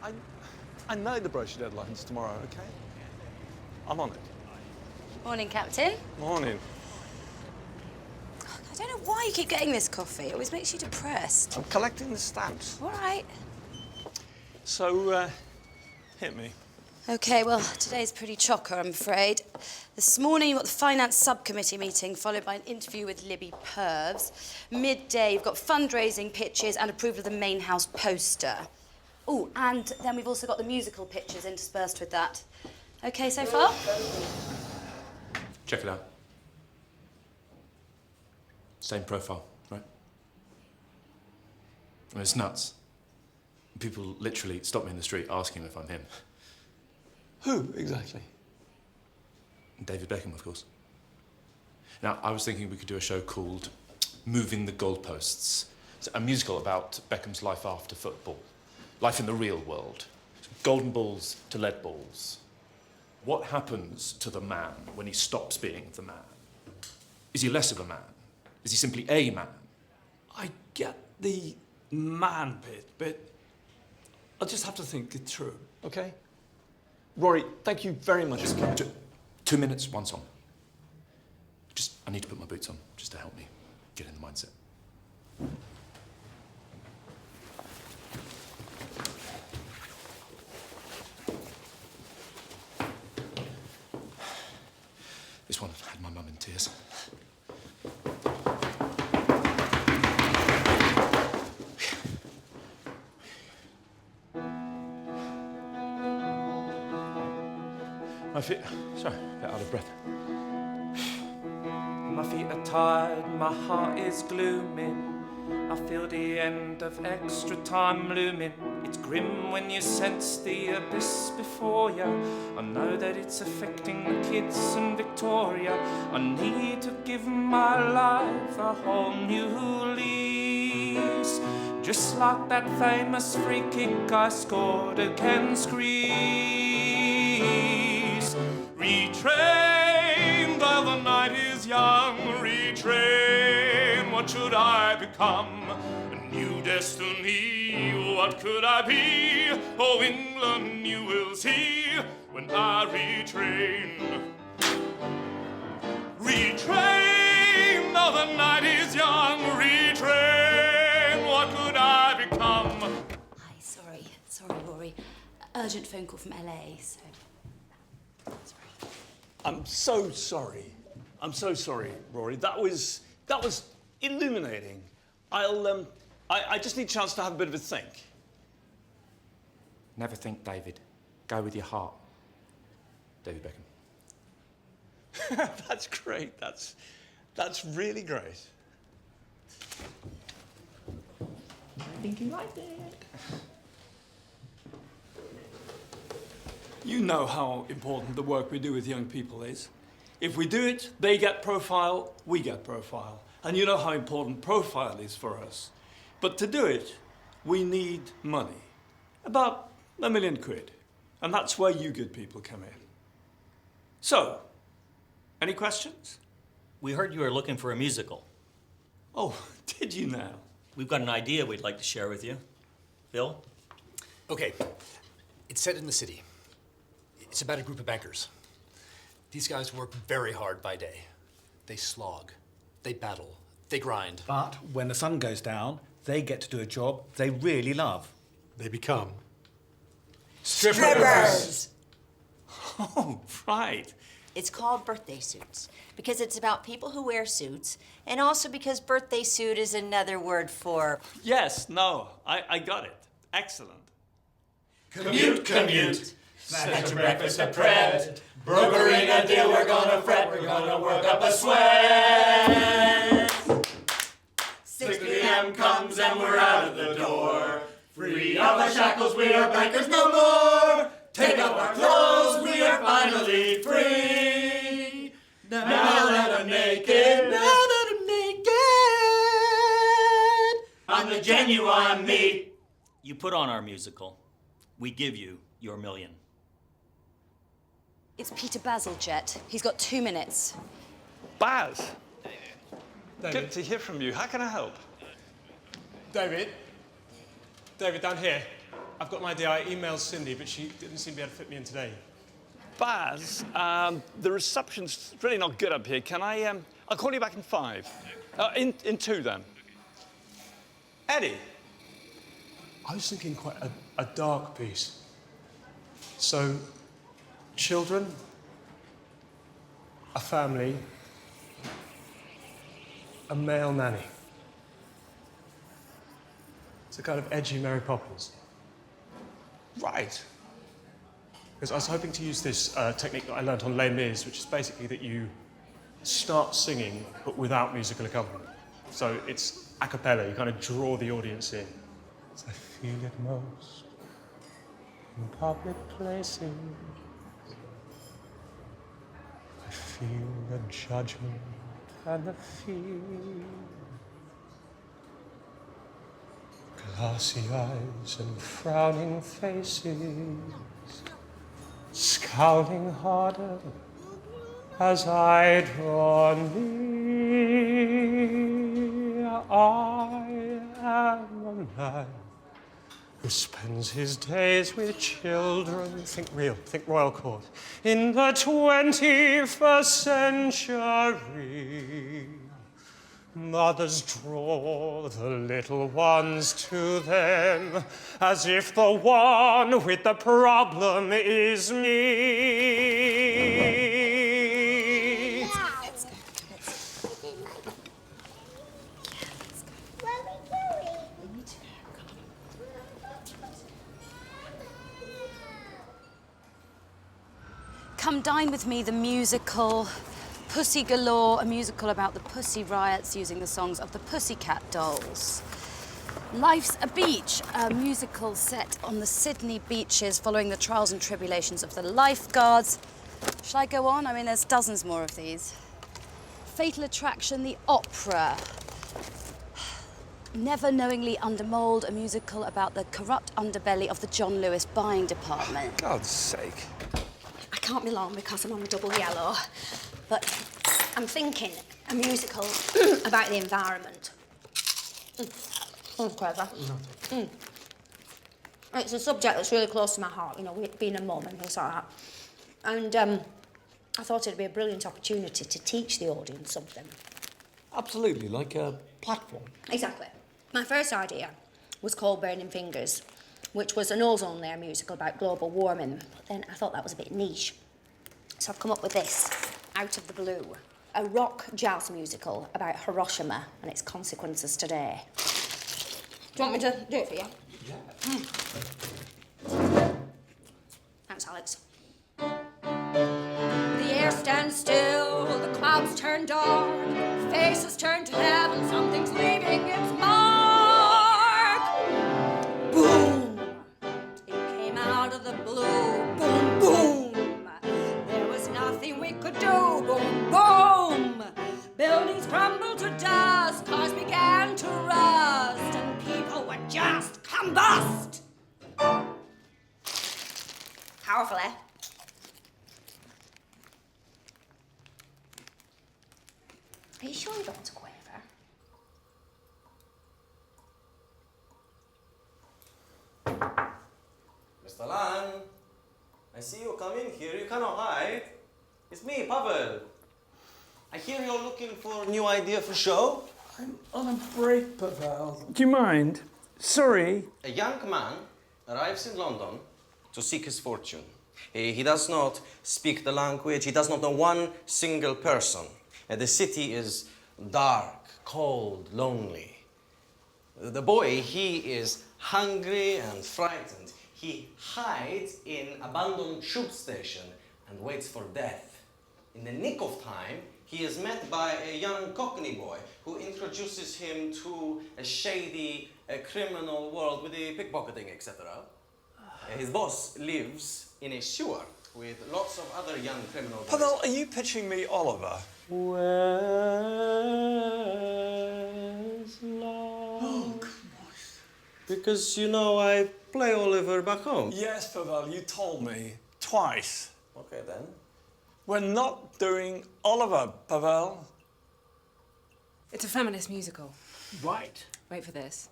I know the brochure deadline's tomorrow, OK? I'm on it. Morning, Captain. Morning. I don't know why you keep getting this coffee. It always makes you depressed. I'm collecting the stamps. All right. So, hit me. OK, well, today's pretty chocker, I'm afraid. This morning, you've got the Finance Subcommittee meeting, followed by an interview with Libby Purves. Midday, you've got fundraising pitches and approval of the main house poster. Oh, and then we've also got the musical pitches interspersed with that. OK so far? Check it out. Same profile, right? I mean, it's nuts. People literally stop me in the street asking if I'm him. Who, exactly? David Beckham, of course. Now, I was thinking we could do a show called Moving the Goalposts. It's a musical about Beckham's life after football. Life in the real world. Golden balls to lead balls. What happens to the man when he stops being the man? Is he less of a man? Is he simply a man? I get the man bit, but I'll just have to think it through, OK? Rory, thank you very much. Just 2 minutes, one song. I need to put my boots on, just to help me get in the mindset. This one had my mum in tears. My feet, sorry, a bit out of breath. My feet are tired, my heart is glooming. I feel the end of extra time looming. It's grim when you sense the abyss before you. I know that it's affecting the kids and Victoria. I need to give my life a whole new lease. Just like that famous free kick I scored against Greece. Retrain, though the night is young. Retrain, what should I become? A new destiny, what could I be? Oh, England, you will see when I retrain. Retrain, though the night is young. Retrain, what could I become? Hi, sorry, Rory. Urgent phone call from LA, so... Sorry. I'm so sorry. I'm so sorry, Rory. That was illuminating. I just need a chance to have a bit of a think. Never think, David. Go with your heart. David Beckham. That's great. That's really great. I think you like it. You know how important the work we do with young people is. If we do it, they get profile, we get profile. And you know how important profile is for us. But to do it, we need money. About £1 million. And that's where you good people come in. So, any questions? We heard you were looking for a musical. Oh, did you now? We've got an idea we'd like to share with you. Bill? Okay, it's set in the city. It's about a group of bankers. These guys work very hard by day. They slog, they battle, they grind. But when the sun goes down, they get to do a job they really love. They become Strippers! Oh, right. It's called Birthday Suits because it's about people who wear suits, and also because birthday suit is another word for... Yes, no, I got it. Excellent. Commute, commute. Snatch a breakfast of bread. Brokering a deal, we're gonna fret. We're gonna work up a sweat. 6 p.m. comes and we're out of the door. Free of our shackles, we are bankers no more. Take off our clothes, we are finally free. Now that I'm naked, I'm the genuine me. You put on our musical. We give you your $1 million. It's Peter Bazalgette. He's got 2 minutes. Baz! Good to hear from you. How can I help? David, down here. I've got an idea. I emailed Cindy, but she didn't seem to be able to fit me in today. Baz, the reception's really not good up here. Can I, I'll call you back in 5. In 2 then. Eddie. I was thinking quite a dark piece. So, children, a family, a male nanny. It's a kind of edgy Mary Poppins. Right. Because I was hoping to use this technique that I learnt on Les Mis, which is basically that you start singing, but without musical accompaniment. So it's a cappella, you kind of draw the audience in. I feel it most in public places. I feel the judgment and the fear. Glassy eyes and frowning faces, scowling harder as I draw near. I am a man who spends his days with children. Think real, think royal court. In the 21st century, mothers draw the little ones to them as if the one with the problem is me. Come Dine With Me, the musical. Pussy Galore, a musical about the Pussy Riots using the songs of the Pussycat Dolls. Life's a Beach, a musical set on the Sydney beaches following the trials and tribulations of the lifeguards. Shall I go on? I mean, there's dozens more of these. Fatal Attraction, the opera. Never Knowingly Under Mould, a musical about the corrupt underbelly of the John Lewis buying department. For God's sake. I can't be long because I'm on the double yellow, but I'm thinking a musical about the environment. Clever. It's a subject that's really close to my heart, you know, being a mum and things like that. And I thought it'd be a brilliant opportunity to teach the audience something. Absolutely, like a platform. Exactly. My first idea was called Burning Fingers, which was an ozone layer musical about global warming. But then I thought that was a bit niche. So I've come up with this, out of the blue. A rock jazz musical about Hiroshima and its consequences today. Do you want me to do it for you? Yeah. Thanks, Alex. The air stands still, the clouds turn dark, faces turn to heaven, something's leaving its mark. Boom! It came out of the blue. Boom, boom! There was nothing we could do. Boom, boom! Buildings crumbled to dust, cars began to rust, and people would just combust. Powerful, eh? Are you sure you don't want to quaver? Mr. Lang, I see you come in here. You cannot hide. It's me, Pavel. I hear you're looking for a new idea for show. I'm on a break, Pavel. Do you mind? Sorry. A young man arrives in London to seek his fortune. He does not speak the language. He does not know one single person. The city is dark, cold, lonely. The boy, he is hungry and frightened. He hides in abandoned tube station and waits for death. In the nick of time, he is met by a young Cockney boy who introduces him to a shady criminal world with the pickpocketing, etc. His boss lives in a sewer with lots of other young criminal boys. Pavel, are you pitching me Oliver? Where's love? Oh, come on. Because, you know, I play Oliver back home. Yes, Pavel, you told me. Twice. Okay, then. We're not doing Oliver, Pavel. It's a feminist musical. Right. Wait for this.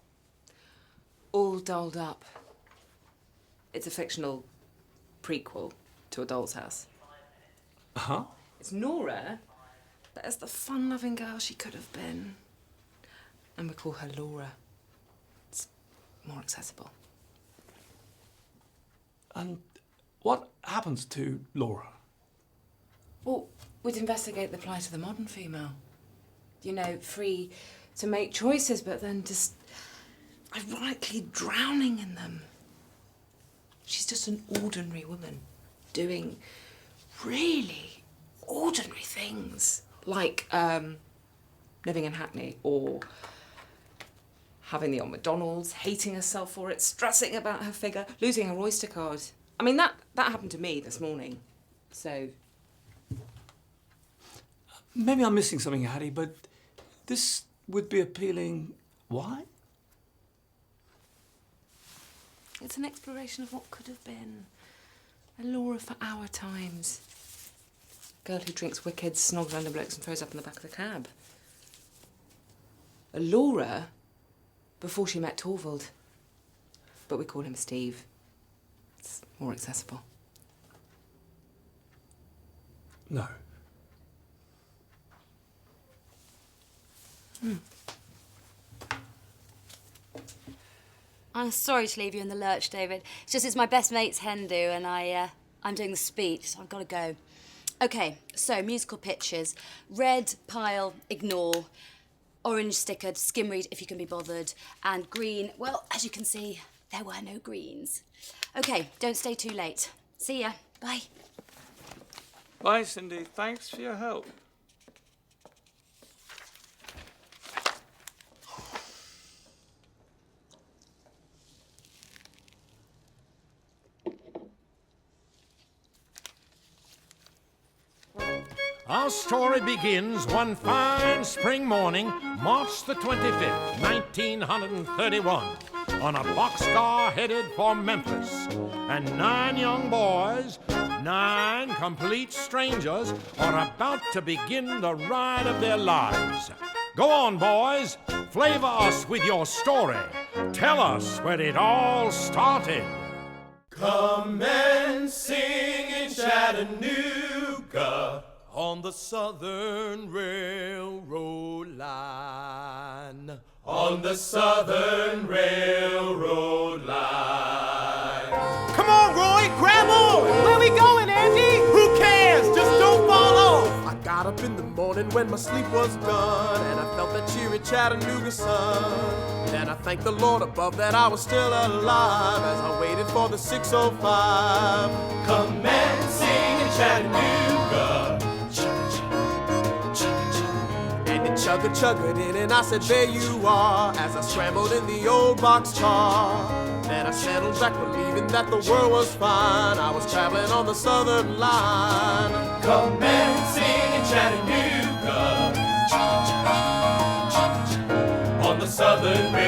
All dolled up. It's a fictional prequel to A Doll's House. Uh-huh. It's Nora, but as the fun-loving girl she could have been. And we call her Laura. It's more accessible. And what happens to Laura? Well, we'd investigate the plight of the modern female. You know, free to make choices, but then just ironically drowning in them. She's just an ordinary woman doing really ordinary things, like living in Hackney or having the old McDonald's, hating herself for it, stressing about her figure, losing her Oyster card. I mean, that happened to me this morning, so... Maybe I'm missing something, Hattie, but this would be appealing. Why? It's an exploration of what could have been. A Laura for our times. Girl who drinks wicked, snogs under blokes and throws up in the back of the cab. A Laura before she met Torvald. But we call him Steve. It's more accessible. No. I'm sorry to leave you in the lurch, David. It's just it's my best mate's hen do, and I'm doing the speech, so I've got to go. Okay, so musical pitches. Red, pile, ignore. Orange stickered, skim read if you can be bothered. And green, well, as you can see, there were no greens. Okay, don't stay too late. See ya. Bye. Bye, Cindy. Thanks for your help. Our story begins one fine spring morning, March the 25th, 1931, on a boxcar headed for Memphis. And 9 young boys, 9 complete strangers, are about to begin the ride of their lives. Go on, boys, flavor us with your story. Tell us where it all started. Come and sing in Chattanooga on the Southern Railroad line. On the Southern Railroad line. Come on, Rory, grab on! Where we going, Andy? Who cares? Just don't fall off! I got up in the morning when my sleep was done, and I felt that cheery Chattanooga sun. And I thanked the Lord above that I was still alive as I waited for the 6:05. Come and sing in Chattanooga. Chugga-chuggaed in and I said, there you are, as I scrambled in the old boxcar. Then I settled back believing that the world was fine. I was traveling on the Southern line. Come and sing in Chattanooga on the Southern Railroad.